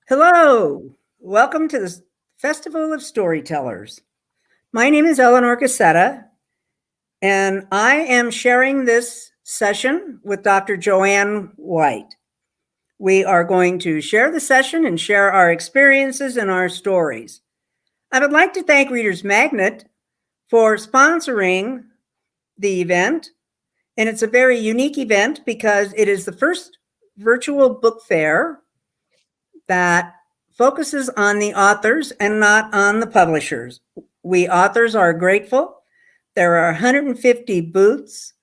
Hello, welcome to the Festival of Storytellers. My name is Eleanor Gaccetta, and I am sharing this session with Dr. Joanne White. We are going to share the session and share our experiences and our stories. I would like to thank ReadersMagnet for sponsoring the event, and it's a very unique event because it is the first virtual book fair that focuses on the authors and not on the publishers. We authors are grateful. There are 150 booths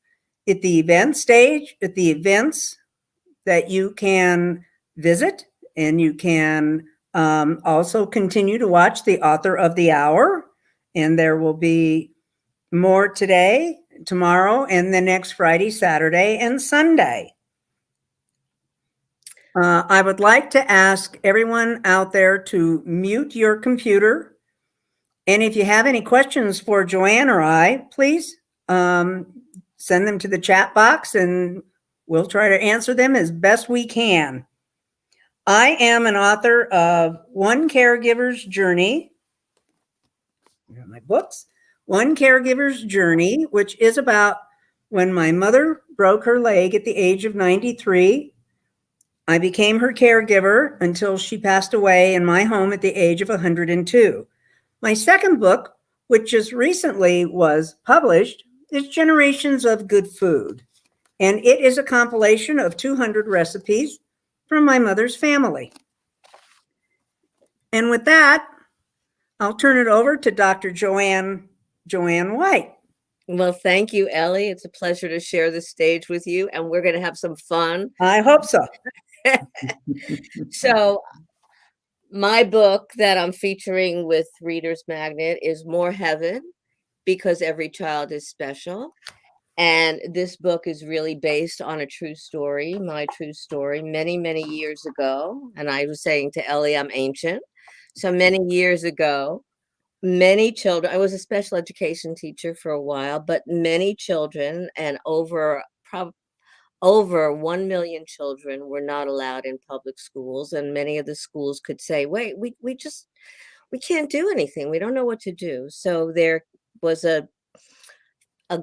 at the event stage, at the events that you can visit, and you can also continue to watch the author of the hour. And there will be more today, tomorrow, and the next Friday, Saturday, and Sunday. I would like to ask everyone out there to mute your computer. And if you have any questions for Joanne or I, please send them to the chat box and we'll try to answer them as best we can. I am an author of One Caregiver's Journey. My books, One Caregiver's Journey, which is about when my mother broke her leg at the age of 93. I became her caregiver until she passed away in my home at the age of 102. My second book, which just recently was published, is Generations of Good Food. And it is a compilation of 200 recipes from my mother's family. And with that, I'll turn it over to Dr. Joanne White. Well, thank you, Ellie. It's a pleasure to share the stage with you, and we're going to have some fun. I hope so. So my book that I'm featuring with ReadersMagnet is More Heaven, because every child is special. And this book is really based on a true story, my true story, many, many years ago. And I was saying to Ellie, I'm ancient. So many years ago, many children, I was a special education teacher for a while, but many children and over 1 million children were not allowed in public schools. And many of the schools could say, wait, we can't do anything. We don't know what to do. So there was a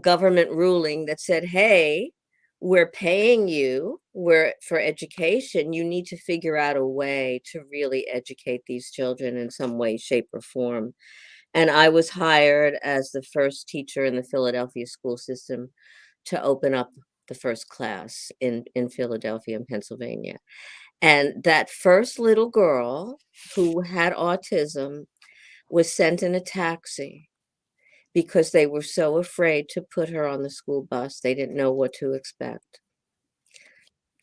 government ruling that said, hey, we're paying you for education. You need to figure out a way to really educate these children in some way, shape, or form. And I was hired as the first teacher in the Philadelphia school system to open up the first class in Philadelphia and Pennsylvania. And that first little girl who had autism was sent in a taxi because they were so afraid to put her on the school bus. They didn't know what to expect.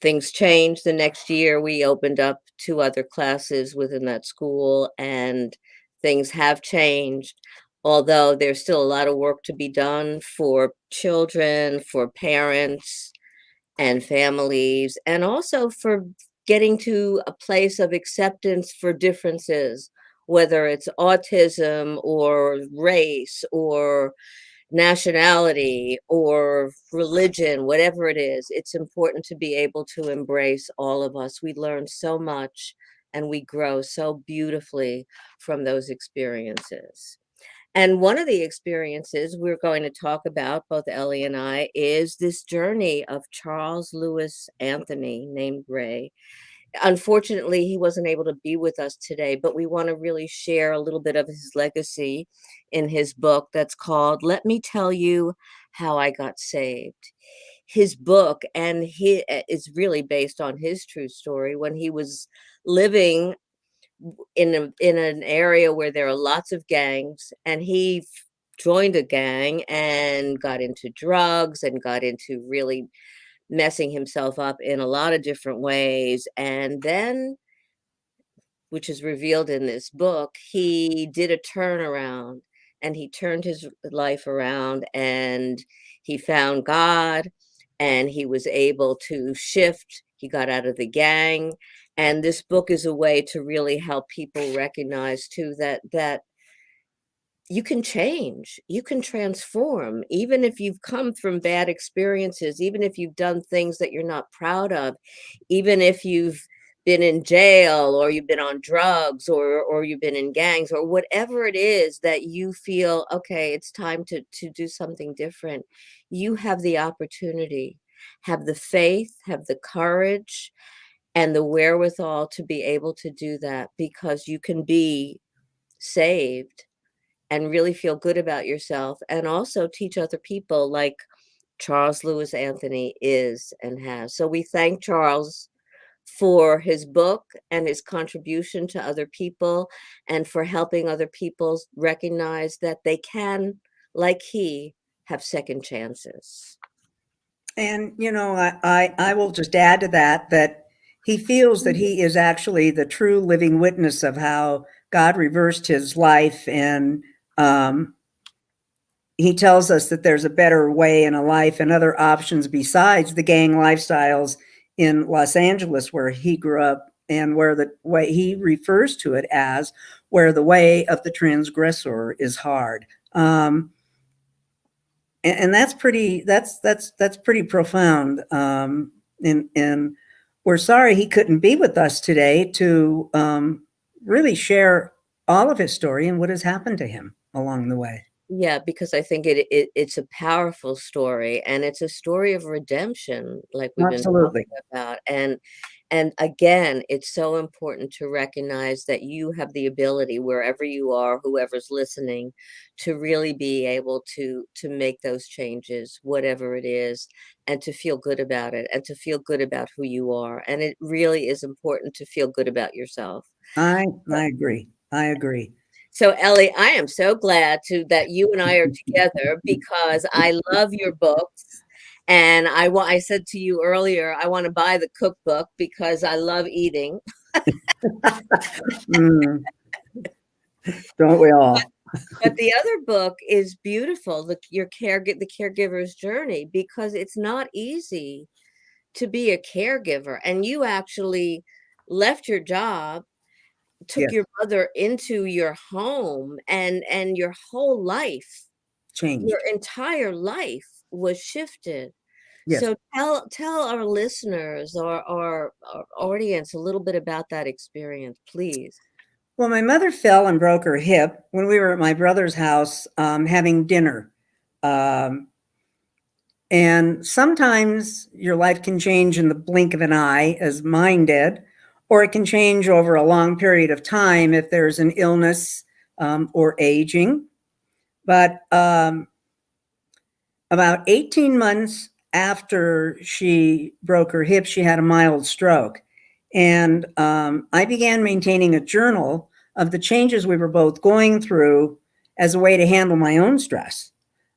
Things changed. The next year, we opened up 2 other classes within that school, and things have changed. Although there's still a lot of work to be done for children, for parents and families, and also for getting to a place of acceptance for differences, whether it's autism or race or nationality or religion, whatever it is. It's important to be able to embrace all of us. We learn so much and we grow so beautifully from those experiences. And one of the experiences we're going to talk about, both Ellie and I, is this journey of Charles Lewis Anthony, named Ray. Unfortunately, he wasn't able to be with us today, but we want to really share a little bit of his legacy in his book that's called Let Me Tell You How I Got Saved. His book, and he is really based on his true story when he was living in an area where there are lots of gangs, and he joined a gang and got into drugs and got into really messing himself up in a lot of different ways. And then, which is revealed in this book, he did a turnaround and he turned his life around and he found God and he was able to shift. He got out of the gang. And this book is a way to really help people recognize too that you can change, you can transform, even if you've come from bad experiences, even if you've done things that you're not proud of, even if you've been in jail, or you've been on drugs, or you've been in gangs, or whatever it is that you feel, okay, it's time to do something different, you have the opportunity, have the faith, have the courage, and the wherewithal to be able to do that, because you can be saved and really feel good about yourself, and also teach other people like Charles Lewis Anthony is and has. So we thank Charles for his book and his contribution to other people, and for helping other people recognize that they can, like he, have second chances. And, I will just add to that, that he feels that he is actually the true living witness of how God reversed his life. And he tells us that there's a better way in a life and other options besides the gang lifestyles in Los Angeles, where he grew up, and where the way he refers to it as where the way of the transgressor is hard. And that's pretty profound. And we're sorry he couldn't be with us today to really share all of his story and what has happened to him along the way. Yeah, because I think it's a powerful story, and it's a story of redemption, like we've been Absolutely. talking about. And again, it's so important to recognize that you have the ability, wherever you are, whoever's listening, to really be able to make those changes, whatever it is, and to feel good about it, and to feel good about who you are. And it really is important to feel good about yourself. I agree. I agree. So Ellie, I am so glad that you and I are together, because I love your books. And I said to you earlier, I want to buy the cookbook because I love eating. Mm, don't we all? But the other book is beautiful, the caregiver's journey, because it's not easy to be a caregiver. And you actually left your job, took Yes, your mother into your home, and your whole life, your changed. entire life was shifted. Yes. So tell our listeners, or our audience, a little bit about that experience, please. Well, my mother fell and broke her hip when we were at my brother's house having dinner. Um, and sometimes your life can change in the blink of an eye, as mine did, or it can change over a long period of time if there's an illness or aging. But about 18 months after she broke her hip, she had a mild stroke. And I began maintaining a journal of the changes we were both going through as a way to handle my own stress.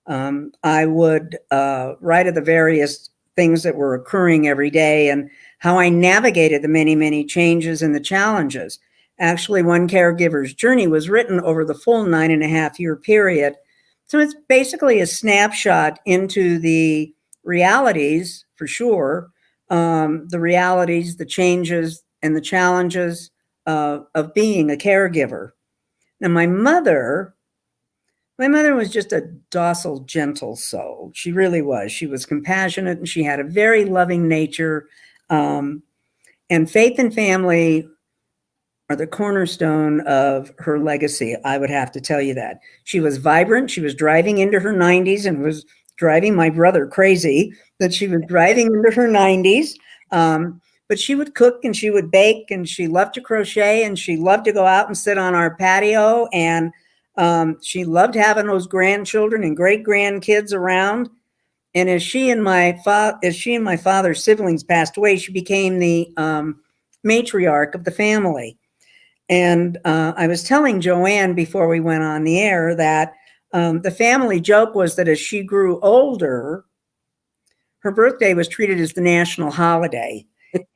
I would write of the various things that were occurring every day and how I navigated the many, many changes and the challenges. Actually, one caregiver's journey was written over the full 9.5 year period. So it's basically a snapshot into the realities, for sure, the realities, the changes, and the challenges of being a caregiver. Now, my mother was just a docile, gentle soul. She really was. She was compassionate, and she had a very loving nature. Um, and faith and family are the cornerstone of her legacy. I would have to tell you that. She was vibrant. She was driving into her 90s and was driving my brother crazy that she was driving into her 90s. But she would cook and she would bake, and she loved to crochet, and she loved to go out and sit on our patio. And she loved having those grandchildren and great grandkids around. And as she and my father's siblings passed away, she became the matriarch of the family. And I was telling Joanne before we went on the air that the family joke was that as she grew older, her birthday was treated as the national holiday.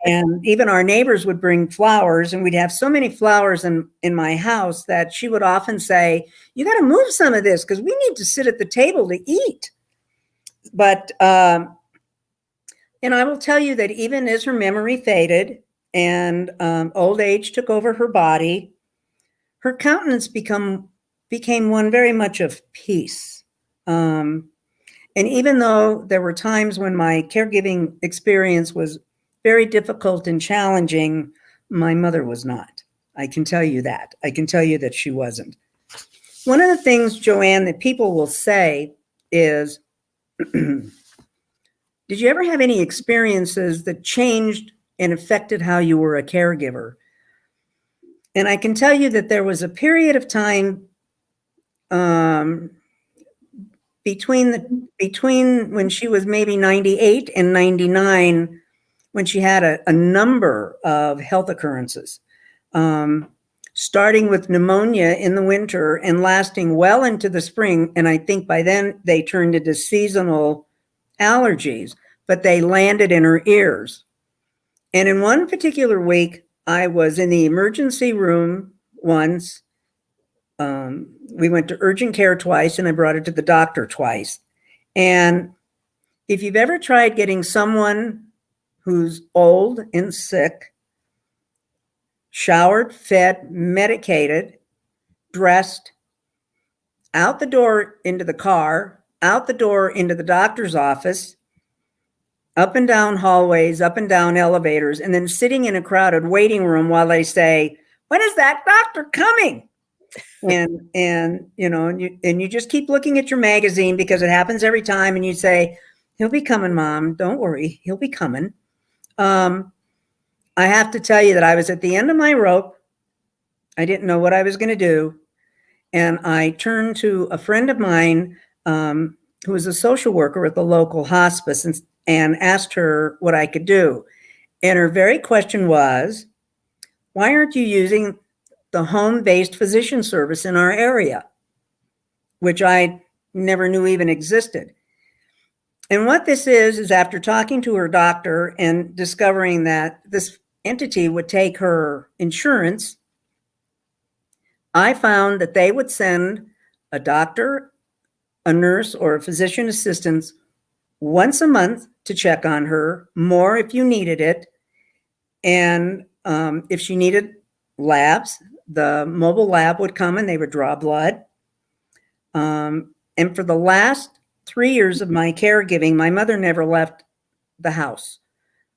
And even our neighbors would bring flowers, and we'd have so many flowers in my house that she would often say, "You got to move some of this because we need to sit at the table to eat." But, and I will tell you that even as her memory faded and old age took over her body, her countenance became one very much of peace. And even though there were times when my caregiving experience was very difficult and challenging, My mother was not. I can tell you that. I can tell you that she wasn't. One of the things, Joanne, that people will say is, did you ever have any experiences that changed and affected how you were a caregiver? And I can tell you that there was a period of time um, between when she was maybe 98 and 99, when she had a number of health occurrences, um, starting with pneumonia in the winter and lasting well into the spring. And I think by then they turned into seasonal allergies, but they landed in her ears. And in one particular week, I was in the emergency room once. We went to urgent care twice, and I brought it to the doctor twice. And if you've ever tried getting someone who's old and sick, showered, fed, medicated, dressed, out the door into the car, out the door into the doctor's office, up and down hallways, up and down elevators, and then sitting in a crowded waiting room while they say, "When is that doctor coming?" And you just keep looking at your magazine because it happens every time, and you say, "He'll be coming, Mom. Don't worry, he'll be coming." I have to tell you that I was at the end of my rope. I didn't know what I was going to do, and I turned to a friend of mine who was a social worker at the local hospice and asked her what I could do. And her very question was, "Why aren't you using the home-based physician service in our area?" Which I never knew even existed. And what this is after talking to her doctor and discovering that this entity would take her insurance, I found that they would send a doctor, a nurse, or a physician assistant once a month to check on her, more if you needed it. And if she needed labs, the mobile lab would come and they would draw blood. And for the last 3 years of my caregiving, my mother never left the house.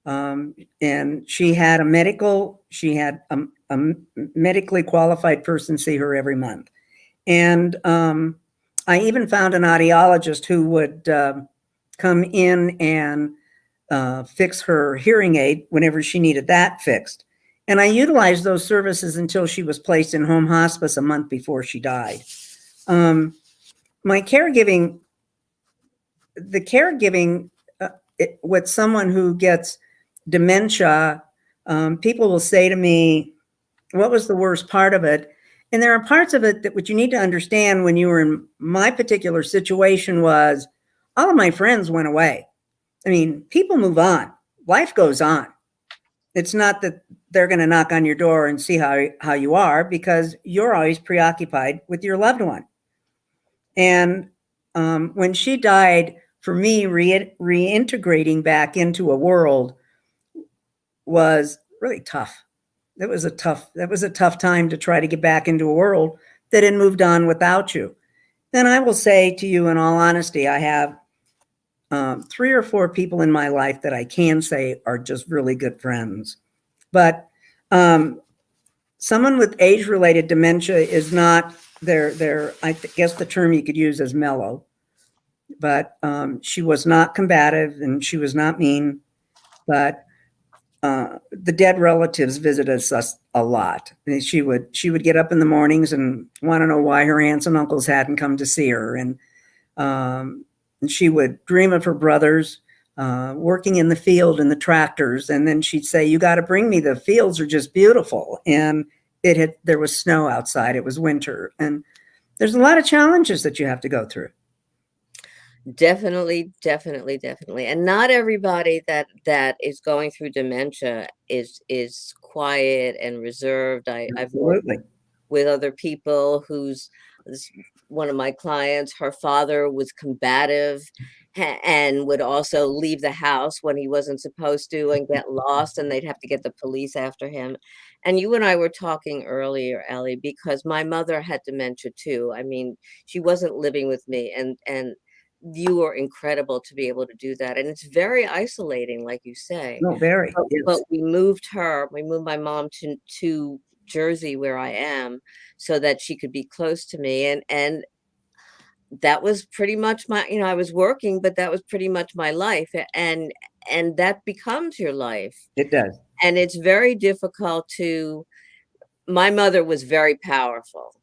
And she had a medically qualified person see her every month. And I even found an audiologist who would come in and fix her hearing aid whenever she needed that fixed. And I utilized those services until she was placed in home hospice a month before she died. My caregiving, with someone who gets dementia, people will say to me, "What was the worst part of it?" And there are parts of it that what you need to understand when you were in my particular situation was all of my friends went away. I mean, people move on. Life goes on. It's not that they're going to knock on your door and see how you are, because you're always preoccupied with your loved one. And when she died, for me, reintegrating back into a world was really tough. That was a tough time to try to get back into a world that had moved on without you. And I will say to you, in all honesty, I have 3 or 4 people in my life that I can say are just really good friends. But someone with age-related dementia is not I guess the term you could use is mellow. But she was not combative and she was not mean. But the dead relatives visited us a lot. And she would get up in the mornings and want to know why her aunts and uncles hadn't come to see her. And she would dream of her brothers working in the field in the tractors. And then she'd say, "You got to bring me, the fields are just beautiful." And there was snow outside. It was winter. And there's a lot of challenges that you have to go through. Definitely, definitely, definitely. And not everybody that is going through dementia is quiet and reserved. I've worked Absolutely. with other people one of my clients, her father was combative and would also leave the house when he wasn't supposed to and get lost, and they'd have to get the police after him. And you and I were talking earlier, Ellie, because my mother had dementia too. I mean, she wasn't living with me, and you were incredible to be able to do that. And it's very isolating, like you say. No, very. But Yes. we moved my mom to Jersey, where I am, so that she could be close to me. And that was pretty much my, I was working, but that was pretty much my life. And that becomes your life. It does. And it's very difficult to, my mother was very powerful.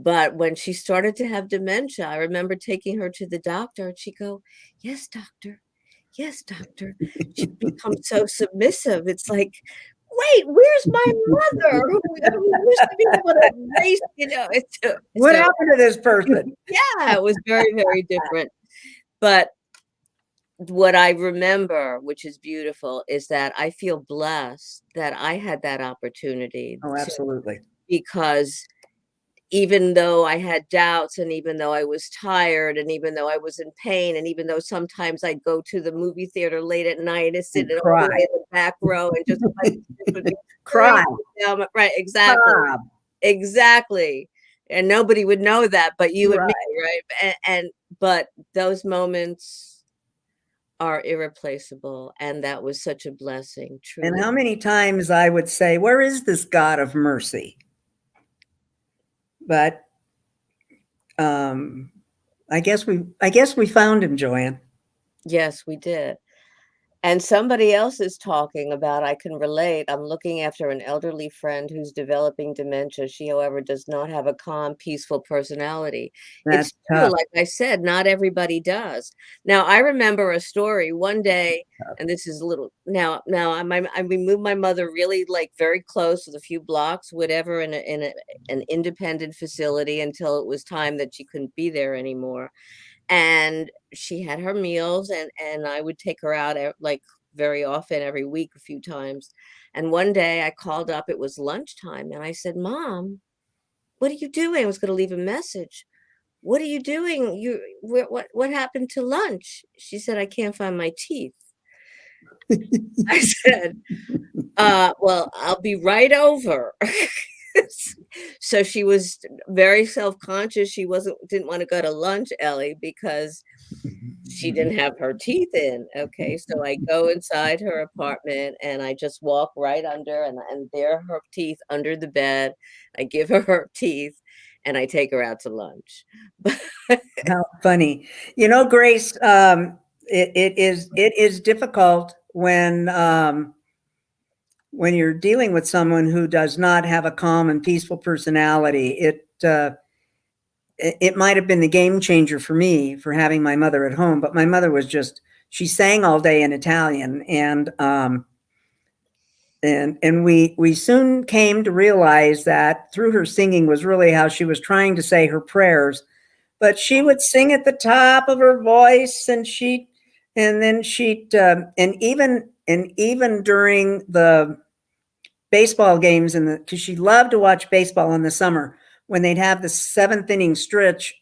But when she started to have dementia, I remember taking her to the doctor and she'd go, "Yes, doctor. Yes, doctor." She'd become so submissive. It's like, wait, where's my mother? Who used to be able to race, What so happened to this person? yeah, it was very, very different. But what I remember, which is beautiful, is that I feel blessed that I had that opportunity Oh, to, absolutely. because even though I had doubts, and even though I was tired, and even though I was in pain, and even though sometimes I'd go to the movie theater late at night and sit And in all the cry. way in the back row and just like would be Cry. down right, exactly. Sob. Exactly. And nobody would know that but you and me, Right. right? And but those moments are irreplaceable, and that was such a blessing, And truly. how many times I would say, where is this God of mercy? But um, I guess we found him, Joanne. Yes, we did. And somebody else is talking about, I can relate. I'm looking after an elderly friend who's developing dementia. She, however, does not have a calm, peaceful personality. That's It's true, tough. like I said, not everybody does. Now, I remember a story one day, and this is a little now we moved my mother really like very close, with a few blocks, whatever, an independent facility until it was time that she couldn't be there anymore. And she had her meals, and I would take her out like very often, every week, a few times. And one day I called up, it was lunchtime, and I said, "Mom, what are you doing?" I was going to leave a message. "What are you doing? What happened to lunch?" She said, "I can't find my teeth." I said, well, I'll be right over." So she was very self-conscious. She didn't want to go to lunch, Ellie, because she didn't have her teeth in. Okay, so I go inside her apartment and I just walk right under, and there are her teeth under the bed. I give her her teeth and I take her out to lunch. How funny. Grace, it is difficult when you're dealing with someone who does not have a calm and peaceful personality. It might have been the game changer for me for having my mother at home, but my mother was just, she sang all day in Italian, and we soon came to realize that through her singing was really how she was trying to say her prayers. But she would sing at the top of her voice, and then she'd and even during the baseball games, because she loved to watch baseball in the summer, when they'd have the seventh inning stretch,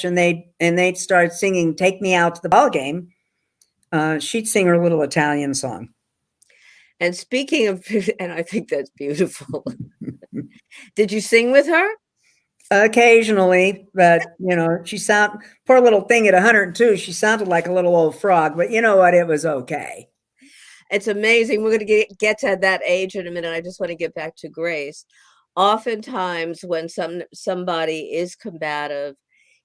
and they'd start singing "Take Me Out to the Ball Game," she'd sing her little Italian song. And speaking of, and I think that's beautiful. Did you sing with her? Occasionally, but she poor little thing at 102. She sounded like a little old frog, but you know what? It was okay. It's amazing. We're going to get to that age in a minute. I just want to get back to Grace. Oftentimes, when somebody is combative,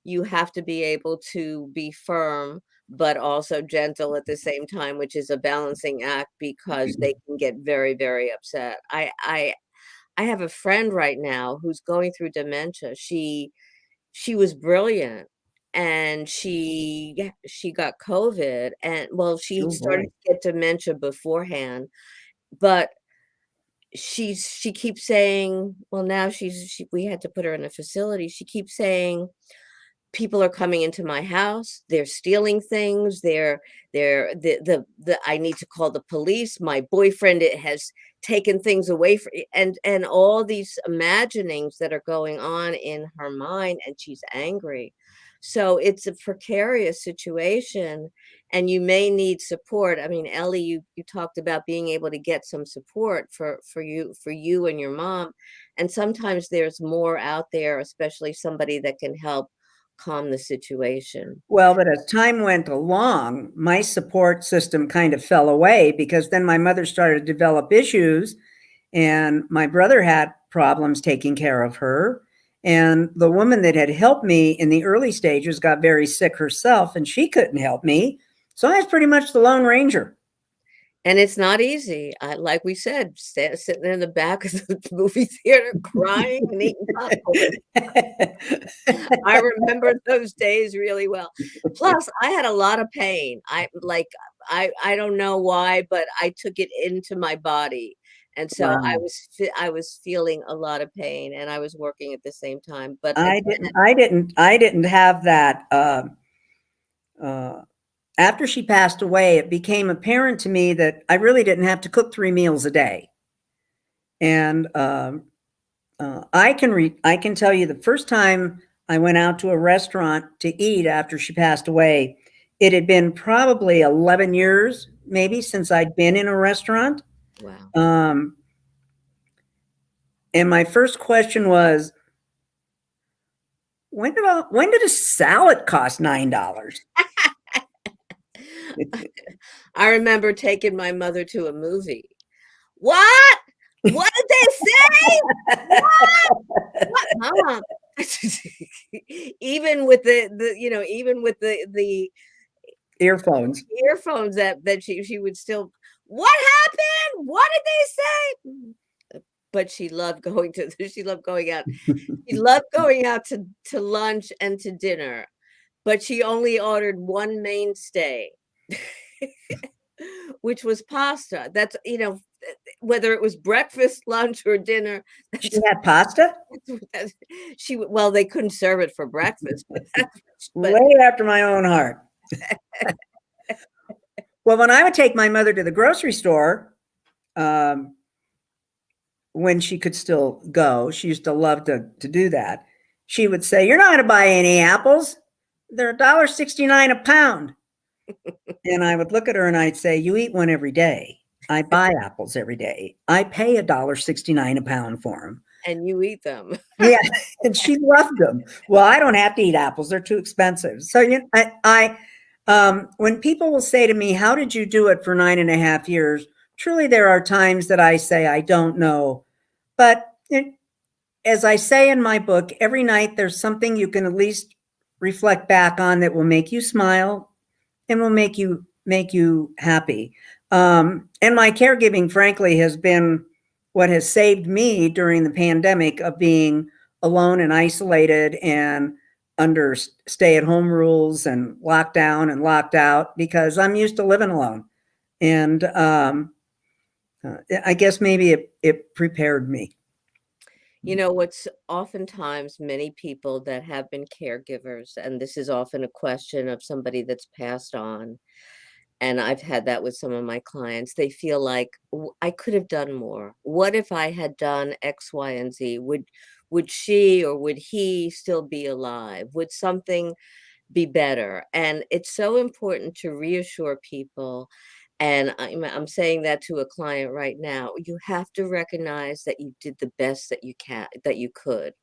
you have to be able to be firm, but also gentle at the same time, which is a balancing act, because they can get very, very upset. I have a friend right now who's going through dementia. She was brilliant, and she got COVID, and well, she Oh started boy. to get dementia beforehand, but she keeps saying, well, now we had to put her in a facility. She keeps saying, people are coming into my house, they're stealing things, the I need to call the police, my boyfriend has taken things away from, and all these imaginings that are going on in her mind, and she's angry. So it's a precarious situation, and you may need support. I mean, Ellie, you talked about being able to get some support for you and your mom, and sometimes there's more out there, especially somebody that can help calm the situation. Well, but as time went along, my support system kind of fell away because then my mother started to develop issues and my brother had problems taking care of her. And the woman that had helped me in the early stages got very sick herself and she couldn't help me. So I was pretty much the Lone Ranger. And it's not easy. Like we said, sitting in the back of the movie theater crying and eating popcorn. I remember those days really well. Plus, I had a lot of pain. I don't know why, but I took it into my body. And so Wow. I was feeling a lot of pain and I was working at the same time. But I didn't have that. Uh, After she passed away, it became apparent to me that I really didn't have to cook 3 meals a day. And I can tell you the first time I went out to a restaurant to eat after she passed away, it had been probably 11 years, maybe, since I'd been in a restaurant. wow. And my first question was, when did a salad cost $9? I remember taking my mother to a movie. What? What did they say? What, Mom? Even with even with the Earphones. earphones that she would still, what happened? What did they say? But she loved going to she loved going out. She loved going out to lunch and to dinner, but she only ordered one mainstay, which was pasta. That's, whether it was breakfast, lunch, or dinner, She had pasta? well, they couldn't serve it for breakfast, but Way after my own heart. Well, when I would take my mother to the grocery store, um, when she could still go, she used to love to do that. She would say, "You're not going to buy any apples. They're $1.69 a pound." And I would look at her and I'd say, "You eat one every day. I buy apples every day. I pay $1.69 a pound for them." and you eat them. Yeah, and she loved them. Well, I don't have to eat apples; they're too expensive. So, when people will say to me, "How did you do it for 9.5 years?" Truly, there are times that I say I don't know, but as I say in my book, every night there's something you can at least reflect back on that will make you smile and will make you happy. And my caregiving, frankly, has been what has saved me during the pandemic of being alone and isolated and under stay-at-home rules and lockdown and locked out because I'm used to living alone. And I guess maybe it prepared me. What's oftentimes many people that have been caregivers, and this is often a question of somebody that's passed on, and I've had that with some of my clients. They feel like, I could have done more. What if I had done X, Y, and Z? Would she or would he still be alive? Would something be better? And it's so important to reassure people. And I'm saying that to a client right now. You have to recognize that you did the best that you could.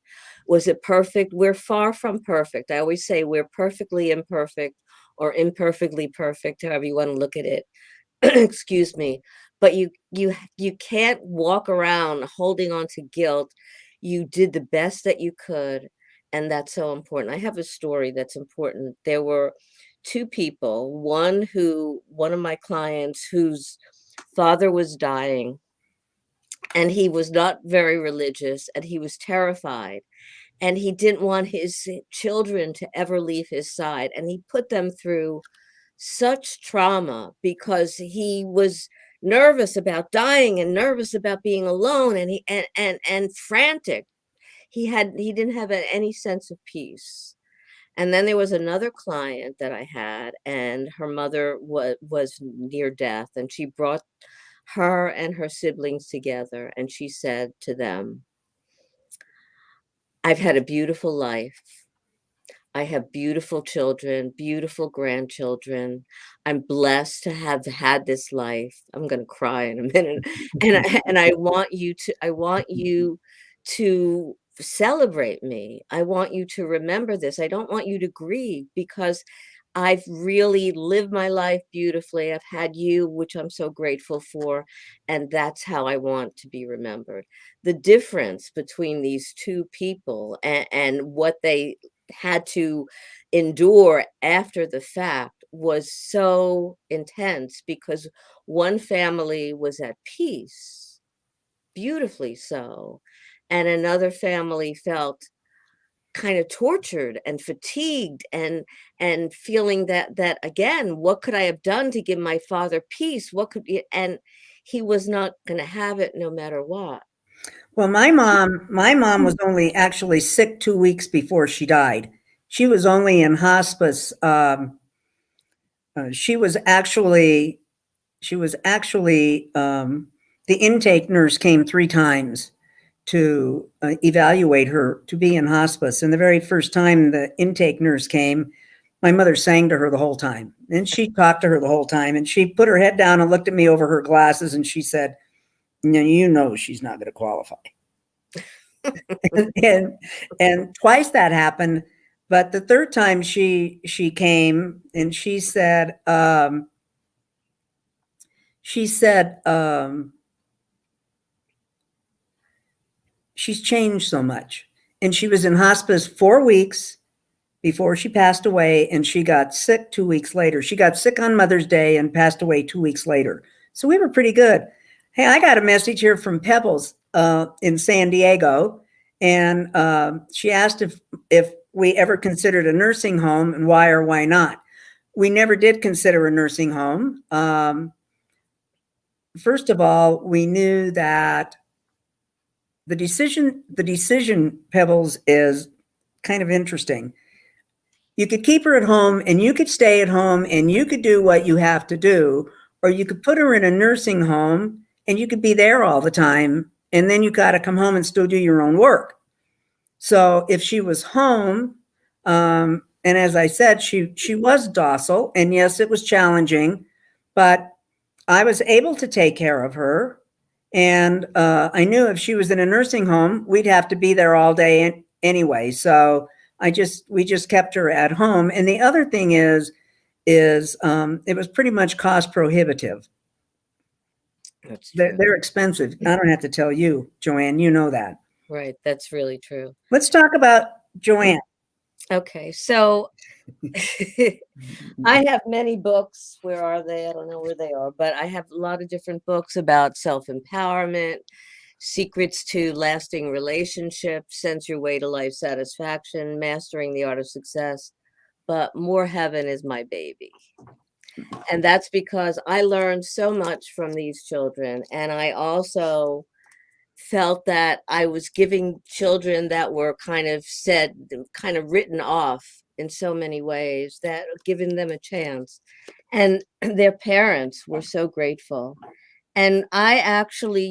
Was it perfect? We're far from perfect. I always say we're perfectly imperfect or imperfectly perfect, however you want to look at it. Excuse me. But you can't walk around holding on to guilt. You did the best that you could, and that's so important. I have a story that's important. There were two people, one of my clients whose father was dying, and he was not very religious, and he was terrified, and he didn't want his children to ever leave his side, and he put them through such trauma because he was nervous about dying and nervous about being alone, and and frantic. He didn't have any sense of peace. And then there was another client that I had, and her mother was near death, and she brought her and her siblings together, and she said to them, "I've had a beautiful life. I have beautiful children, beautiful grandchildren. I'm blessed to have had this life." I'm going to cry in a minute. And I want you to celebrate me. I want you to remember this. I don't want you to grieve, because I've really lived my life beautifully. I've had you, which I'm so grateful for, and that's how I want to be remembered. The difference between these two people and what they had to endure after the fact was so intense, because one family was at peace, beautifully so, and another family felt kind of tortured and fatigued, and feeling that again, what could I have done to give my father peace? What could be, and he was not going to have it no matter what. Well, my mom was only actually sick 2 weeks before she died. She was only in hospice. She was actually the intake nurse came 3 times to evaluate her to be in hospice. And the very first time the intake nurse came, my mother sang to her the whole time. And she talked to her the whole time. And she put her head down and looked at me over her glasses and she said, you know, she's not going to qualify. and twice that happened. But the third time she came and she said she's changed so much. And she was in hospice 4 weeks before she passed away, and she got sick 2 weeks later. She got sick on Mother's Day and passed away 2 weeks later. So we were pretty good. Hey, I got a message here from Pebbles in San Diego, and she asked if we ever considered a nursing home and why or why not. We never did consider a nursing home. First of all, we knew that the decision, Pebbles, is kind of interesting. You could keep her at home and you could stay at home and you could do what you have to do, or you could put her in a nursing home and you could be there all the time. And then you got to come home and still do your own work. So if she was home, and as I said, she was docile, and yes, it was challenging, but I was able to take care of her. And I knew if she was in a nursing home, we'd have to be there all day anyway. So we just kept her at home. And the other thing is it was pretty much cost prohibitive. They're expensive. I don't have to tell you, Joanne, you know that. Right, that's really true. Let's talk about Joanne. Okay, so I have many books. Where are they? I don't know where they are, but I have a lot of different books about self-empowerment, secrets to lasting relationships, sense your way to life satisfaction, mastering the art of success. But More Heaven is my baby. And that's because I learned so much from these children. And I also felt that I was giving children that were kind of written off in so many ways, that giving them a chance. And their parents were so grateful. And I actually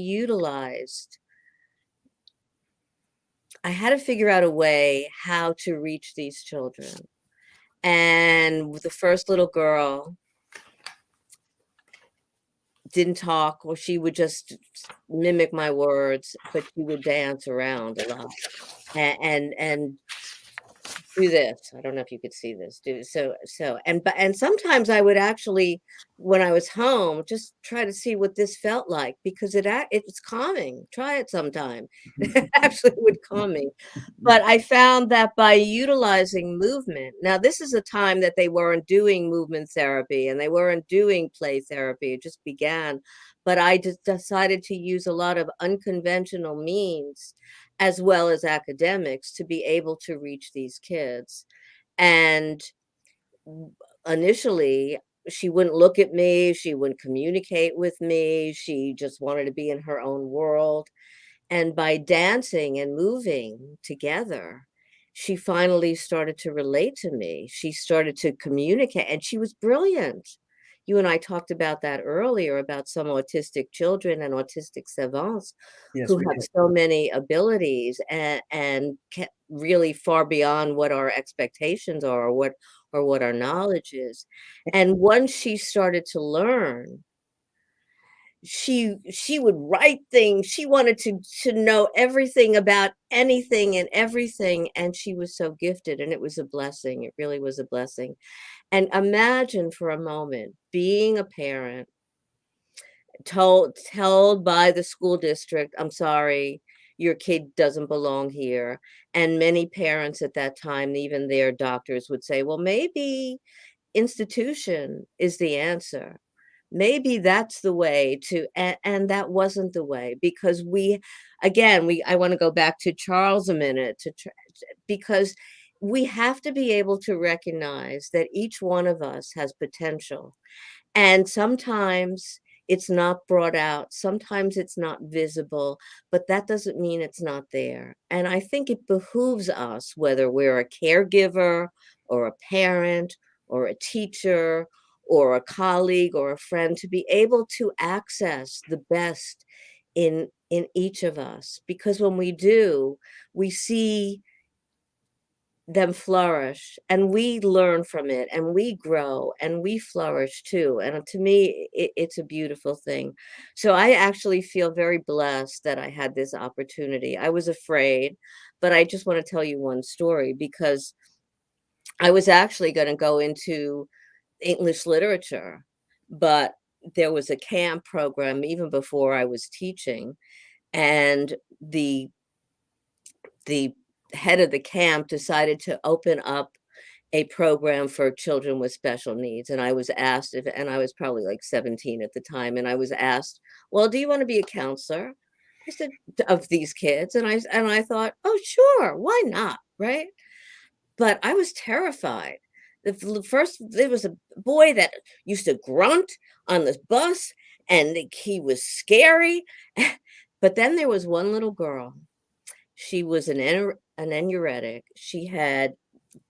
I had to figure out a way how to reach these children. And the first little girl didn't talk, or she would just mimic my words, but she would dance around a lot and do this. I don't know if you could see this. And sometimes I would actually, when I was home, just try to see what this felt like, because it's calming. Try it sometime. It actually would calm me. But I found that by utilizing movement, now this is a time that they weren't doing movement therapy and they weren't doing play therapy. It just began. But I just decided to use a lot of unconventional means, as well as academics, to be able to reach these kids. And initially, she wouldn't look at me, she wouldn't communicate with me, she just wanted to be in her own world. And by dancing and moving together, she finally started to relate to me. She started to communicate, and she was brilliant. You and I talked about that earlier, about some autistic children and autistic savants Yes, who we have did. so many abilities and really far beyond what our expectations are, or what our knowledge is. And once she started to learn, she would write things. She wanted to know everything about anything and everything, and she was so gifted, and it was a blessing. It really was a blessing. And imagine for a moment being a parent told by the school district, I'm sorry, your kid doesn't belong here. And many parents at that time, even their doctors, would say, well, maybe institution is the answer. Maybe that's the way to, and that wasn't the way, because I want to go back to Charles a minute, because we have to be able to recognize that each one of us has potential. And sometimes it's not brought out, sometimes it's not visible, but that doesn't mean it's not there. And I think it behooves us, whether we're a caregiver or a parent or a teacher or a colleague or a friend, to be able to access the best in each of us. Because when we do, we see them flourish, and we learn from it, and we grow, and we flourish too. And to me, it's a beautiful thing. So I actually feel very blessed that I had this opportunity. I was afraid, but I just want to tell you one story, because I was actually going to go into English literature, but there was a camp program even before I was teaching, and the head of the camp decided to open up a program for children with special needs. And I was asked if, and I was probably like 17 at the time, and I was asked, well, do you want to be a counselor? I said, of these kids. And I thought, oh, sure, why not? Right. But I was terrified. First, there was a boy that used to grunt on the bus, and he was scary. But then there was one little girl. She was an anoretic. She had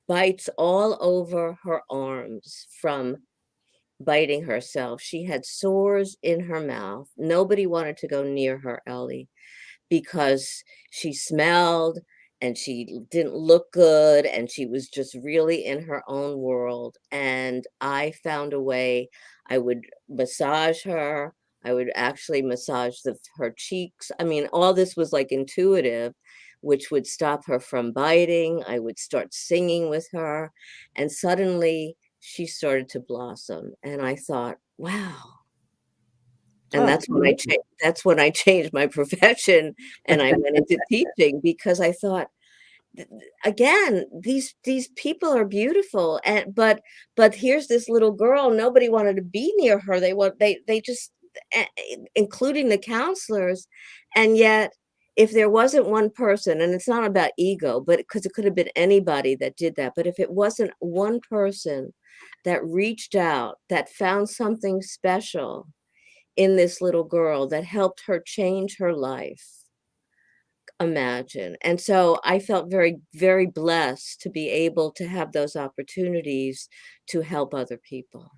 bites all over her arms from biting herself. She had sores in her mouth. Nobody wanted to go near her, Ellie, because she smelled and she didn't look good, and she was just really in her own world. And I found a way. I would massage her. I would actually massage her cheeks. I mean, all this was like intuitive, which would stop her from biting. I would start singing with her, and suddenly she started to blossom. And I thought, wow. And Oh, that's when I changed my profession, and I went into teaching, because I thought, again, these people are beautiful, and but here's this little girl, nobody wanted to be near her. They just, including the counselors. And yet, if there wasn't one person, and it's not about ego, but because it could have been anybody that did that, but if it wasn't one person that reached out, that found something special in this little girl, that helped her change her life, imagine. And so I felt very, very blessed to be able to have those opportunities to help other people.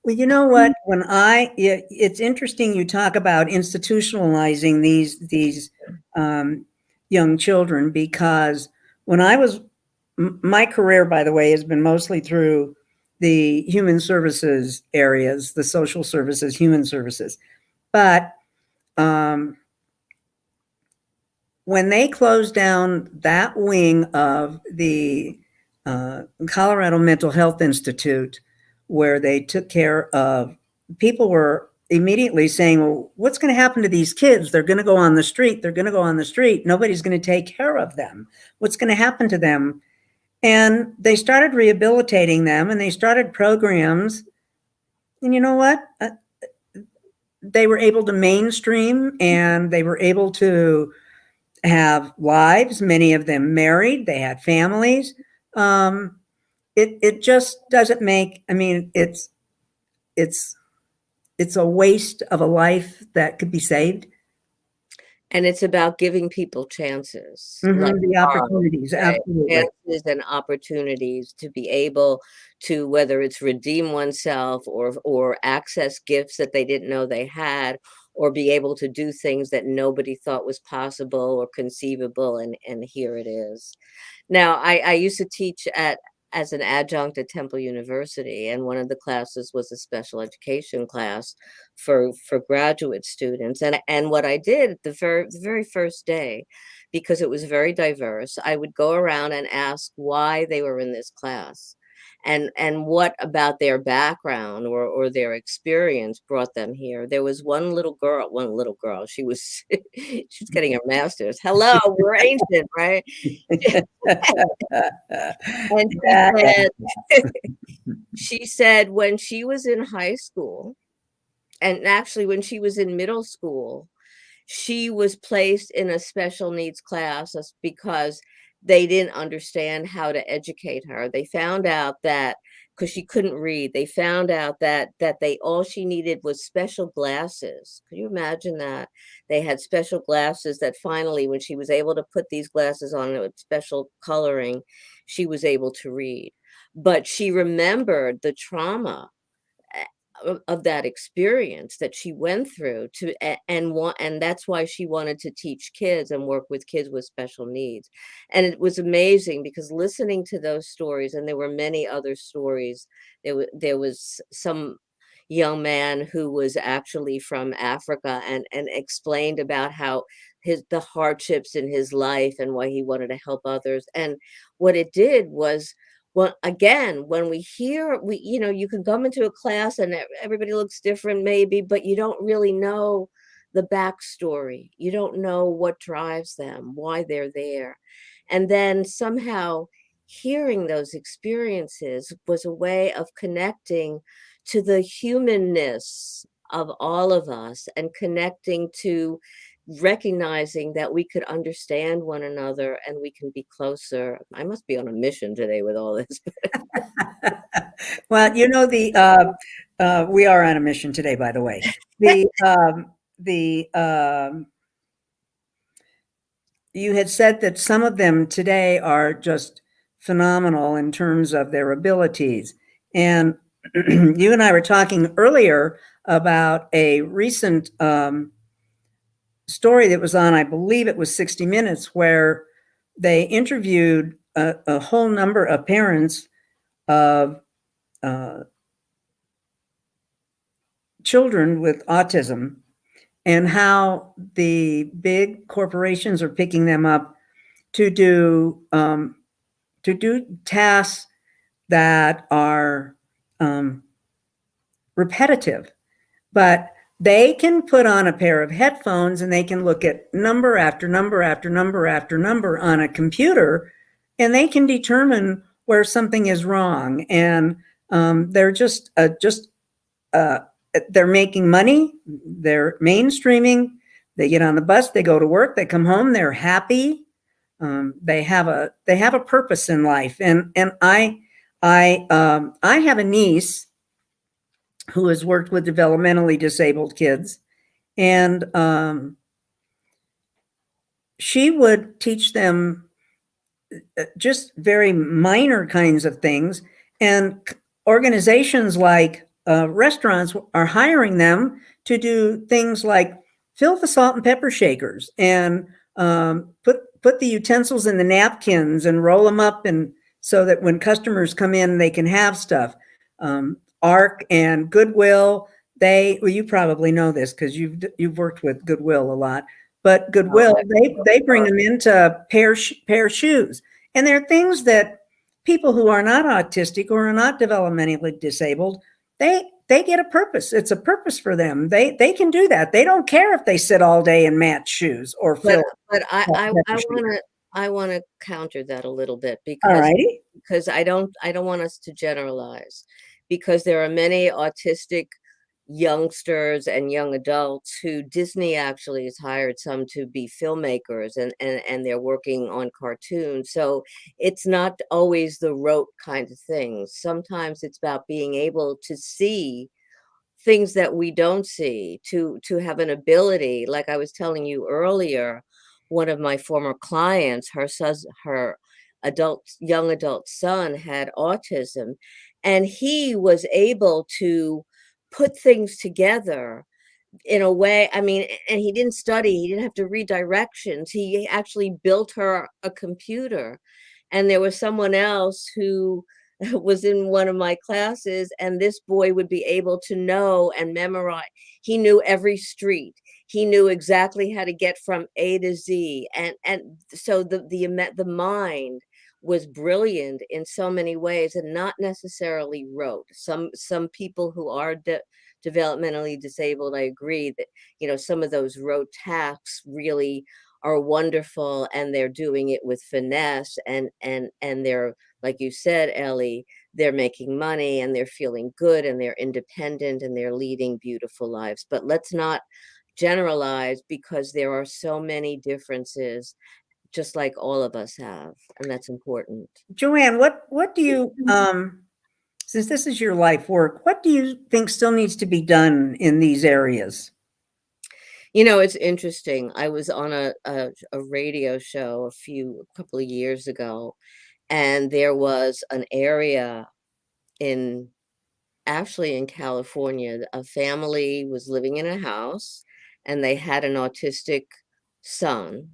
well, you know what? It's interesting you talk about institutionalizing these young children, because when I was my career, by the way, has been mostly through the human services areas, the social services, human services. But when they closed down that wing of the Colorado Mental Health Institute, where they took care of people, were immediately saying, well, what's going to happen to these kids? They're going to go on the street. They're going to go on the street. Nobody's going to take care of them. What's going to happen to them? And they started rehabilitating them, and they started programs. And you know what? They were able to mainstream, and they were able to have lives, many of them married, they had families. It just doesn't make, I mean, it's it's a waste of a life that could be saved. And it's about giving people chances, like The Carl would opportunities, say, absolutely. chances and opportunities to be able to, whether it's redeem oneself or access gifts that they didn't know they had, or be able to do things that nobody thought was possible or conceivable, and here it is. Now, I used to teach as an adjunct at Temple University, and one of the classes was a special education class for graduate students. And what I did the very first day, because it was very diverse, I would go around and ask why they were in this class, and what about their background or their experience brought them here. There was one little girl, she was she's getting her master's. Hello, we're ancient, right? And Yeah, yeah. she said when she was in high school, and actually when she was in middle school, she was placed in a special needs class because they didn't understand how to educate her. They found out that because she couldn't read, they found out that they all she needed was special glasses. Could you imagine that? They had special glasses that finally, when she was able to put these glasses on with special coloring, she was able to read. But she remembered the trauma of that experience that she went through and that's why she wanted to teach kids and work with kids with special needs. And it was amazing because listening to those stories, and there were many other stories. There was some young man who was actually from Africa and explained about how the hardships in his life and why he wanted to help others. And what it did was, well, again, when you can come into a class and everybody looks different maybe, but you don't really know the backstory. You don't know what drives them, why they're there. And then somehow hearing those experiences was a way of connecting to the humanness of all of us, and connecting to recognizing that we could understand one another and we can be closer. I must be on a mission today with all this. Well, we are on a mission today, by the way. The You had said that some of them today are just phenomenal in terms of their abilities. And you and I were talking earlier about a recent story that was on, I believe it was 60 Minutes, where they interviewed a whole number of parents of children with autism, and how the big corporations are picking them up to do tasks that are repetitive, but they can put on a pair of headphones and they can look at number after number after number after number on a computer, and they can determine where something is wrong. And they're they're making money, they're mainstreaming, they get on the bus, they go to work, they come home, they're happy. They have a purpose in life. And I have a niece who has worked with developmentally disabled kids, and she would teach them just very minor kinds of things. And organizations like restaurants are hiring them to do things like fill the salt and pepper shakers, and put the utensils in the napkins and roll them up, and so that when customers come in, they can have stuff. ARC and Goodwill, well, you probably know this because you've worked with Goodwill a lot. But Goodwill, they bring them into pair shoes, and they're things that people who are not autistic or are not developmentally disabled, they get a purpose. It's a purpose for them. They can do that. They don't care if they sit all day and match shoes or fill. But I want to counter that a little bit, All righty. because I don't want us to generalize, because there are many autistic youngsters and young adults who Disney actually has hired some to be filmmakers, and they're working on cartoons. So it's not always the rote kind of things. Sometimes it's about being able to see things that we don't see, to have an ability. Like I was telling you earlier, one of my former clients, her young adult son had autism, and he was able to put things together in a way. I mean, and he didn't study, he didn't have to read directions. He actually built her a computer. And there was someone else who was in one of my classes, and this boy would be able to know and memorize. He knew every street. He knew exactly how to get from A to Z. And so the mind was brilliant in so many ways, and not necessarily rote. Some people who are developmentally disabled, I agree that, some of those rote tasks really are wonderful, and they're doing it with finesse, and they're, like you said, Ellie, they're making money, and they're feeling good, and they're independent, and they're leading beautiful lives. But let's not generalize, because there are so many differences, just like all of us have, and that's important. Joanne, what do you since this is your life work, what do you think still needs to be done in these areas? It's interesting. I was on a radio show a couple of years ago, and there was an area actually in California. A family was living in a house, and they had an autistic son.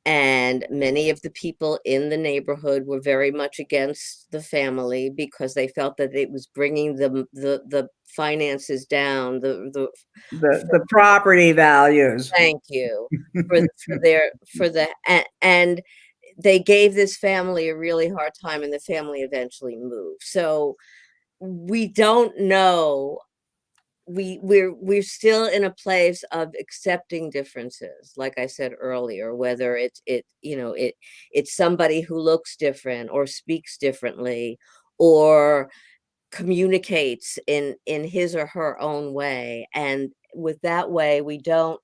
And many of the people in the neighborhood were very much against the family, because they felt that it was bringing the finances down, The property values. thank you, and they gave this family a really hard time, and the family eventually moved. So we don't know. We're still in a place of accepting differences, like I said earlier, whether it's somebody who looks different, or speaks differently, or communicates in his or her own way. And with that way, we don't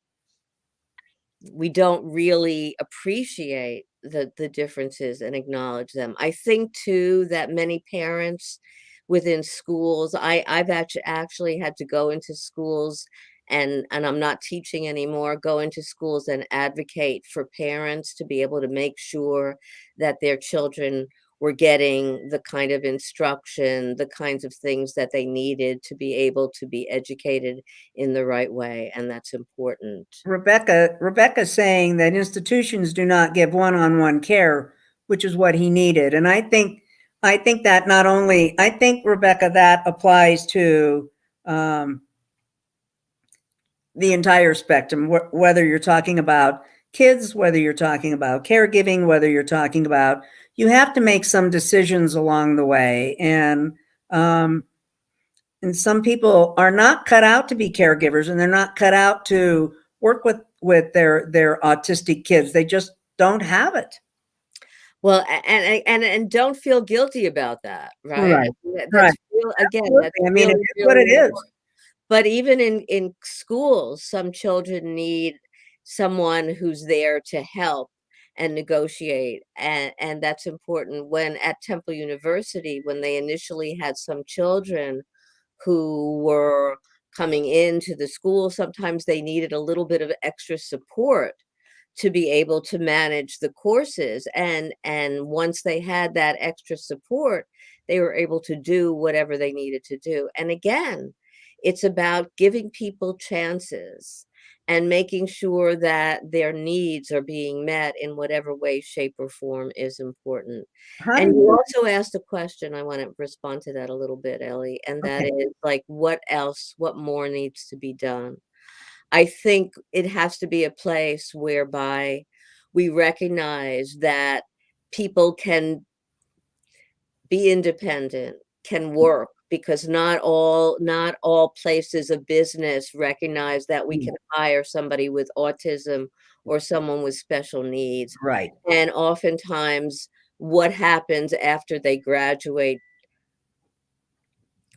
really appreciate the differences and acknowledge them. I think too that many parents within schools, I've actually had to go into schools, and I'm not teaching anymore, go into schools and advocate for parents to be able to make sure that their children were getting the kind of instruction, the kinds of things that they needed to be able to be educated in the right way, and that's important. Rebecca saying that institutions do not give one-on-one care, which is what he needed. And I think that not only, I think, Rebecca, that applies to the entire spectrum, whether you're talking about kids, whether you're talking about caregiving, whether you're talking about, you have to make some decisions along the way. And some people are not cut out to be caregivers, and they're not cut out to work with their autistic kids. They just don't have it. Well, and don't feel guilty about that, right? Right. That's Right. real, again, that's Absolutely. I mean, it really, is what it really is. important. But even in schools, some children need someone who's there to help and negotiate, and that's important. When at Temple University, when they initially had some children who were coming into the school, sometimes they needed a little bit of extra support to be able to manage the courses, and once they had that extra support, they were able to do whatever they needed to do. And again, it's about giving people chances and making sure that their needs are being met in whatever way, shape, or form is important. How do And you you, also asked a question, I want to respond to that a little bit, Ellie, and that okay. is like, what more needs to be done? I think it has to be a place whereby we recognize that people can be independent, can work, because not all places of business recognize that we can hire somebody with autism or someone with special needs. Right. And oftentimes what happens after they graduate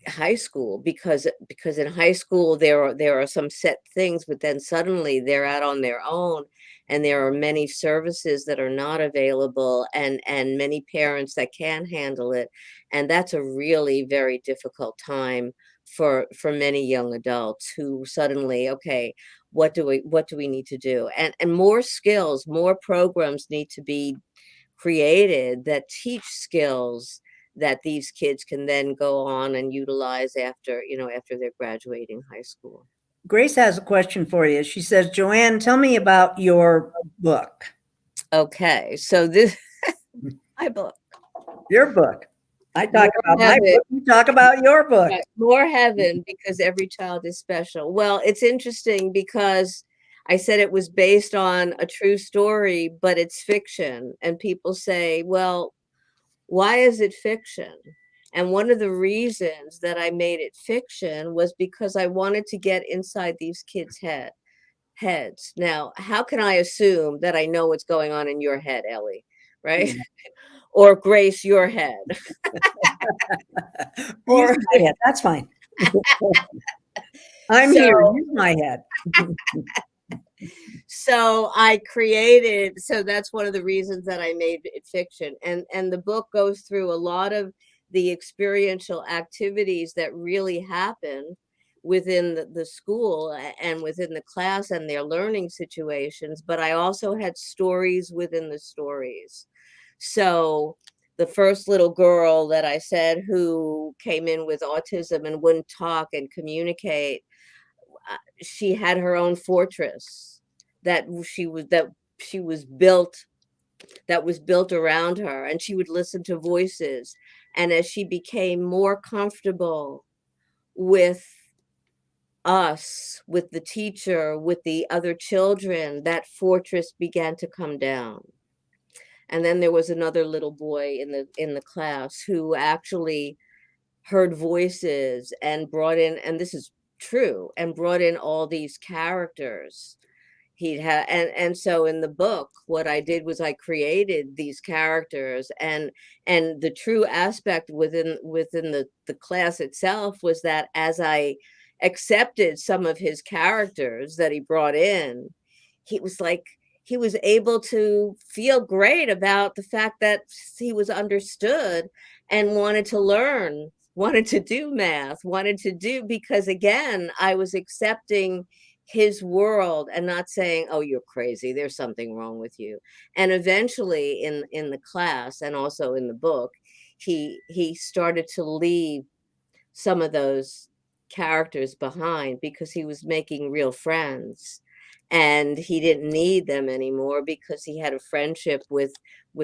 high school, because in high school there are some set things, but then suddenly they're out on their own, and there are many services that are not available, and many parents that can handle it, and that's a really very difficult time for many young adults who suddenly, okay, what do we need to do? And more skills, more programs need to be created that teach skills that these kids can then go on and utilize after they're graduating high school. Grace has a question for you. She says, Joanne, tell me about your book. Okay, so this my book. Your book. I talk More about my heaven. book, you talk about your book. Right, more heaven, because every child is special. Well, it's interesting because I said it was based on a true story, but it's fiction. And people say, well, why is it fiction? And one of the reasons that I made it fiction was because I wanted to get inside these kids' heads. Now, how can I assume that I know what's going on in your head, Ellie, right? Yeah. Or Grace, your head? Use Or my head. That's fine. I'm so here. Use my head. so I created, so that's one of the reasons that I made it fiction. And the book goes through a lot of the experiential activities that really happen within the school and within the class and their learning situations, but I also had stories within the stories. So the first little girl that I said who came in with autism and wouldn't talk and communicate, she had her own fortress that she was built, that was built around her, and she would listen to voices. And as she became more comfortable with us, with the teacher, with the other children, that fortress began to come down. And then there was another little boy in the class who actually heard voices and brought in, and this is true, and brought in all these characters he'd had. And so in the book, what I did was I created these characters, and the true aspect within the class itself was that as I accepted some of his characters that he brought in, he was like, he was able to feel great about the fact that he was understood and wanted to learn, wanted to do math, wanted to do, because again, I was accepting his world and not saying, oh, you're crazy, there's something wrong with you. And eventually in the class and also in the book, he started to leave some of those characters behind because he was making real friends, and he didn't need them anymore because he had a friendship with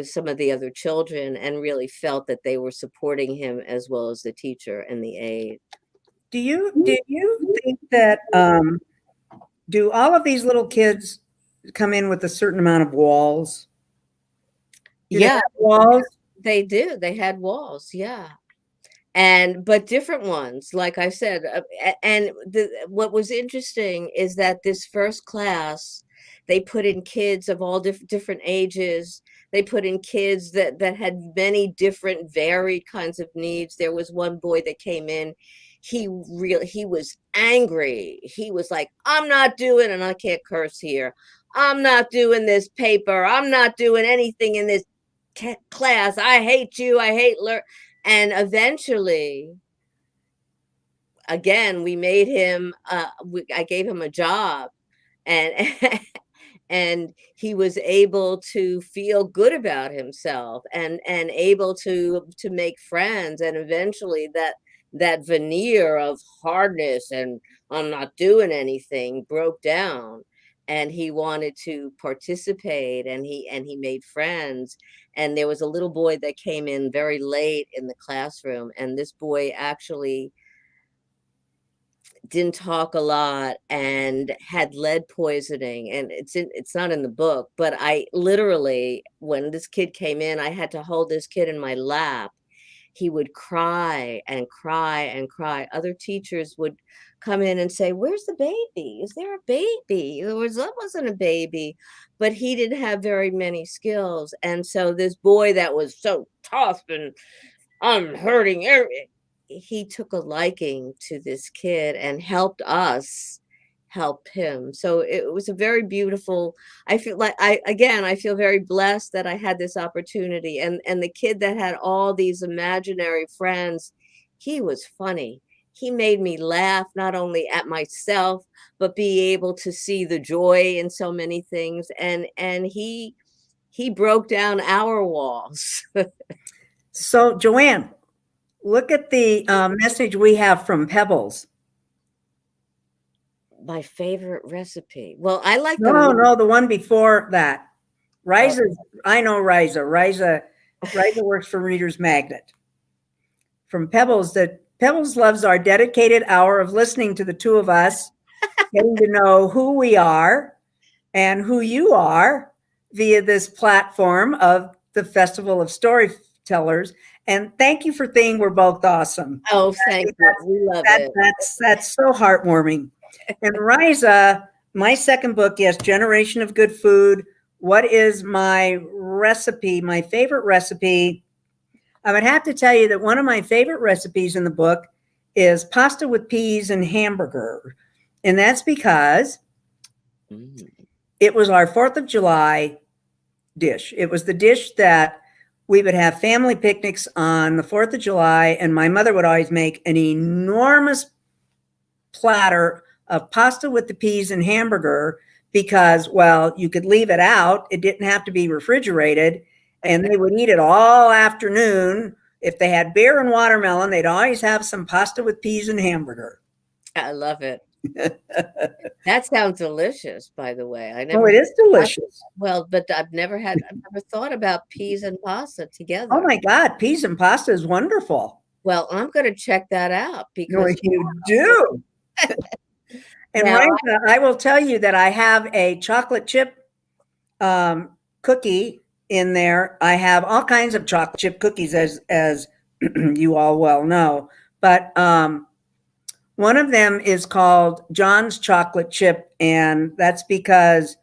some of the other children and really felt that they were supporting him as well as the teacher and the aide. Do you think that do all of these little kids come in with a certain amount of walls? Do they Yeah, have walls? they do. They had walls. Yeah. And but different ones, like I said. And what was interesting is that this first class, they put in kids of all different ages. They put in kids that had many different varied kinds of needs. There was one boy that came in, he was angry. He was like, I'm not doing, and I can't curse here, I'm not doing this paper, I'm not doing anything in this class, I hate you, I hate learn. And eventually, again, we made him, I gave him a job, and and he was able to feel good about himself and able to make friends. And eventually that veneer of hardness and I'm not doing anything broke down, and he wanted to participate, and he made friends. And there was a little boy that came in very late in the classroom, and this boy actually didn't talk a lot and had lead poisoning. And it's not in the book, but I literally, when this kid came in, I had to hold this kid in my lap. He would cry and cry and cry. Other teachers would come in and say, where's the baby? Is there a baby? That wasn't a baby. But he didn't have very many skills. And so this boy that was so tough and I'm hurting, he took a liking to this kid and helped us help him. So it was a very beautiful, I feel like, I feel very blessed that I had this opportunity. And the kid that had all these imaginary friends, he was funny. He made me laugh, not only at myself, but be able to see the joy in so many things. And he broke down our walls. So, Joanne, look at the message we have from Pebbles. My favorite recipe. Well, I like the No, the one before that. Riza, I know Riza. Riza works for Reader's Magnet. from Pebbles that Pebbles loves our dedicated hour of listening to the two of us, getting to know who we are and who you are via this platform of the Festival of Storytellers. And thank you for thinking we're both awesome. Oh, thank you. We love it. That's so heartwarming. And Riza, my second book, yes, Generation of Good Food. What is my recipe, my favorite recipe? I would have to tell you that one of my favorite recipes in the book is pasta with peas and hamburger. And that's because it was our 4th of July dish. It was the dish that we would have family picnics on the 4th of July, and my mother would always make an enormous platter of pasta with the peas and hamburger because, well, you could leave it out. It didn't have to be refrigerated, and they would eat it all afternoon. If they had beer and watermelon, they'd always have some pasta with peas and hamburger. I love it. That sounds delicious, by the way. Oh, it is delicious. Well, but I've never thought about peas and pasta together. Oh my God, peas and pasta is wonderful. Well, I'm going to check that out because you do. And now, Rita, I will tell you that I have a chocolate chip cookie in there. I have all kinds of chocolate chip cookies, as you all well know. But one of them is called John's Chocolate Chip, and that's because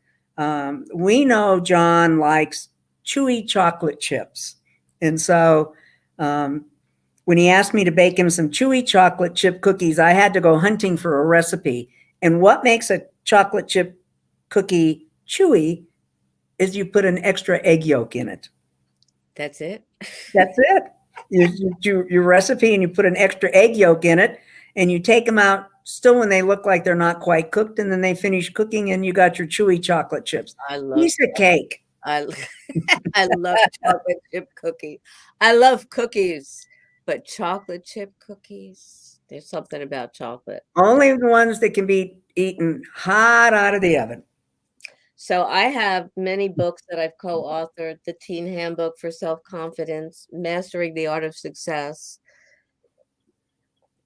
we know John likes chewy chocolate chips. And so when he asked me to bake him some chewy chocolate chip cookies, I had to go hunting for a recipe. And what makes a chocolate chip cookie chewy is you put an extra egg yolk in it. That's it? That's it. You do your recipe and you put an extra egg yolk in it, and you take them out still when they look like they're not quite cooked, and then they finish cooking and you got your chewy chocolate chips. I love piece of cake. I love chocolate chip cookie. I love cookies, but chocolate chip cookies, there's something about chocolate. Only the ones that can be eaten hot out of the oven. So I have many books that I've co-authored: The Teen Handbook for Self-Confidence, Mastering the Art of Success.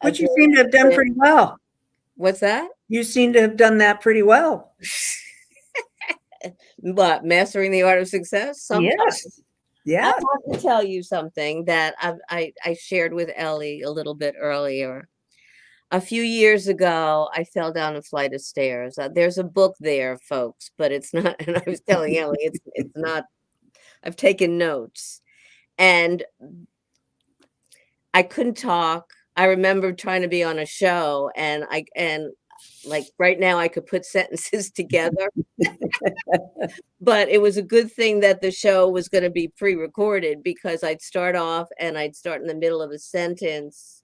Which you seem to have done pretty well. What's that? You seem to have done that pretty well. But Mastering the Art of Success? Sometimes. Yes. I have to tell you something that I shared with Ellie a little bit earlier. A few years ago, I fell down a flight of stairs. There's a book there, folks, but it's not. And I was telling Ellie, it's not. I've taken notes, and I couldn't talk. I remember trying to be on a show, and like right now I could put sentences together. But it was a good thing that the show was going to be pre-recorded, because I'd start off and I'd start in the middle of a sentence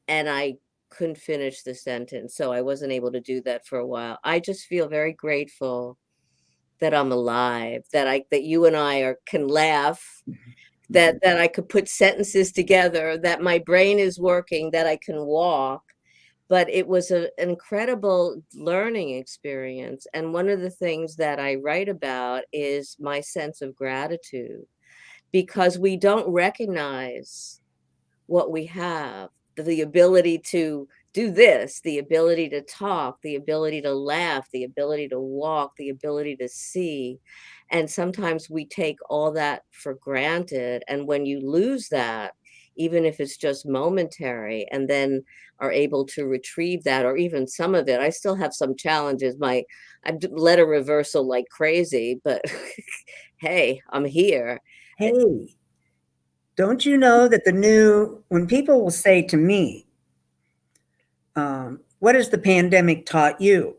and I couldn't finish the sentence. So I wasn't able to do that for a while. I just feel very grateful that I'm alive, that you and I can laugh, that I could put sentences together, that my brain is working, that I can walk. But it was an incredible learning experience. And one of the things that I write about is my sense of gratitude, because we don't recognize what we have, the ability to do this, the ability to talk, the ability to laugh, the ability to walk, the ability to see. And sometimes we take all that for granted. And when you lose that, even if it's just momentary, and then are able to retrieve that, or even some of it, I still have some challenges. I've led a reversal like crazy, but hey, I'm here. Hey, don't you know that when people will say to me, what has the pandemic taught you?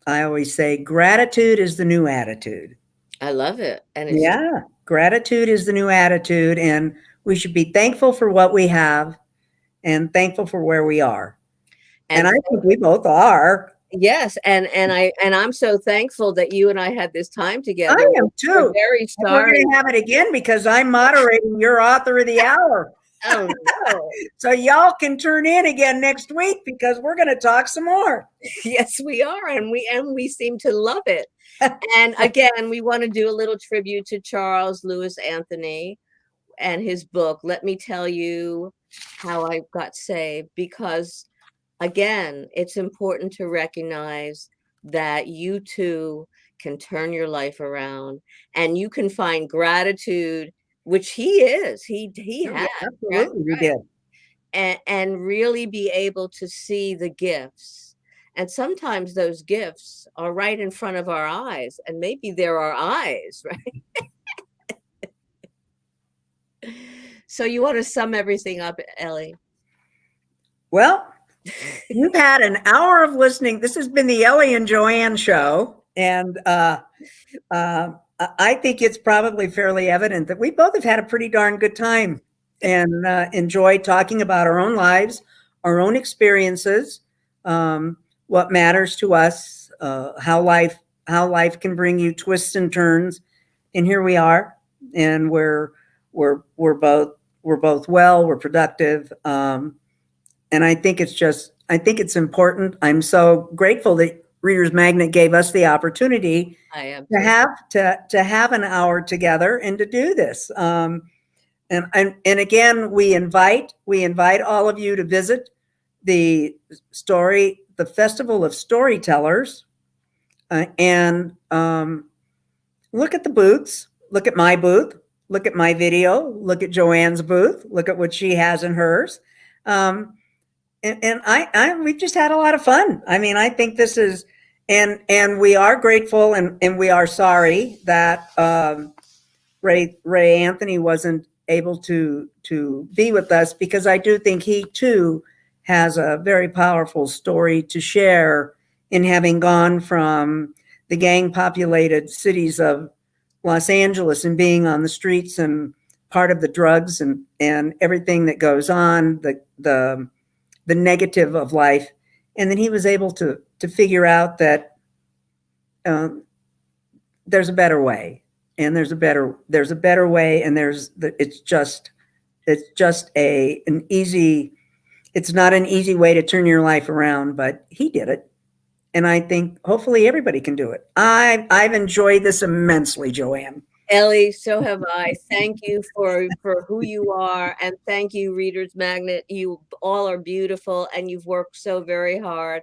I always say gratitude is the new attitude. I love it. And gratitude is the new attitude, and we should be thankful for what we have and thankful for where we are. And I think we both are. Yes, and I'm so thankful that you and I had this time together. I am too. We're very sorry. We're going to have it again because I'm moderating your author of the hour. Oh no! So y'all can turn in again next week because we're going to talk some more. Yes, we are, and we seem to love it. And again, we want to do a little tribute to Charles Lewis Anthony. and his book, Let Me Tell You How I Got Saved, because again, it's important to recognize that you too can turn your life around, and you can find gratitude, which he is. He Oh, had, yeah, right? absolutely, we did. And really be able to see the gifts. And sometimes those gifts are right in front of our eyes, and maybe they're our eyes, right? So you want to sum everything up, Ellie? Well, you've had an hour of listening. This has been the Ellie and Joanne show, and I think it's probably fairly evident that we both have had a pretty darn good time and enjoyed talking about our own lives, our own experiences, what matters to us, how life can bring you twists and turns. And here we are, and we're both well, we're productive, and I think it's important. I'm so grateful that Readers Magnet gave us the opportunity I am to too. have an hour together and to do this. And again, we invite all of you to visit the Festival of Storytellers, and look at the booths, look at my booth, look at my video, look at Joanne's booth, look at what she has in hers. And we've just had a lot of fun. I mean, I think this is, and we are grateful, and we are sorry that Ray Anthony wasn't able to be with us, because I do think he too has a very powerful story to share in having gone from the gang populated cities of Los Angeles and being on the streets and part of the drugs and everything that goes on, the negative of life. And then he was able to figure out that there's a better way, and there's a better way, and it's just an easy, it's not an easy way to turn your life around, but he did it. And I think hopefully everybody can do it. I've enjoyed this immensely, Joanne. Ellie, so have I. Thank you for who you are, and thank you, Readers Magnet. You all are beautiful, and you've worked so very hard,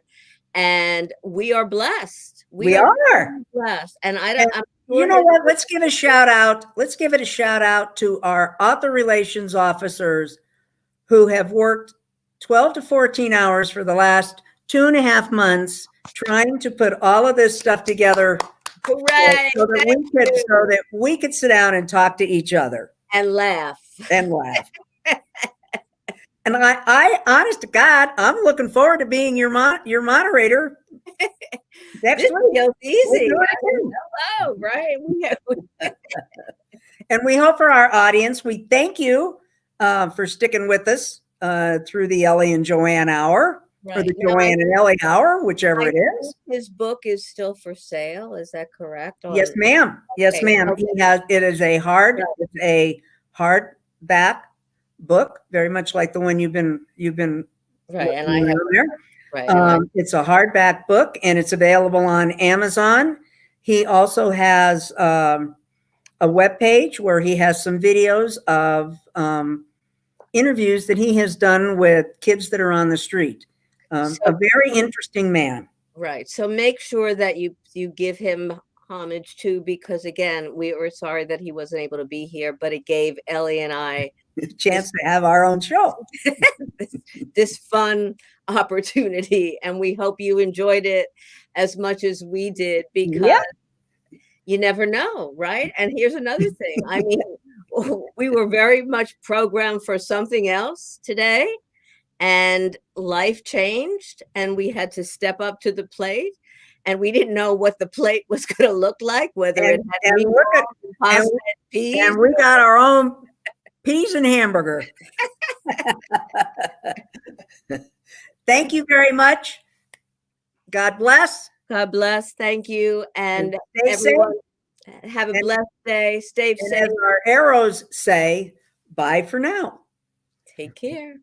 and we are blessed. We are blessed, and I'm sure you know what? Let's give a shout out. Let's give it a shout out to our author relations officers who have worked 12 to 14 hours for the last 2.5 months trying to put all of this stuff together. Hooray! So that we could sit down and talk to each other and laugh. And I, honest to God, I'm looking forward to being your moderator next week. Goes easy. Hello, right? And we hope for our audience, we thank you for sticking with us through the Ellie and Joanne hour. Right. Or the Joanne and Ellie hour, whichever it is. His book is still for sale. Is that correct? Yes, ma'am. Yes, ma'am. Okay. It is a hardback book, very much like the one you've been right. And I have there. Right. It's a hardback book, and it's available on Amazon. He also has a webpage where he has some videos of interviews that he has done with kids that are on the street. A very interesting man. Right. So make sure that you give him homage too, because again, we were sorry that he wasn't able to be here, but it gave Ellie and I a chance to have our own show. this fun opportunity, and we hope you enjoyed it as much as we did, because you never know, right? And here's another thing. I mean, we were very much programmed for something else today, and life changed, and we had to step up to the plate, and we didn't know what the plate was going to look like, whether it had pasta and peas. And we got our own peas and hamburger. Thank you very much. God bless. God bless. Thank you. And everyone, have a blessed day. Stay safe. As our arrows say, bye for now. Take care.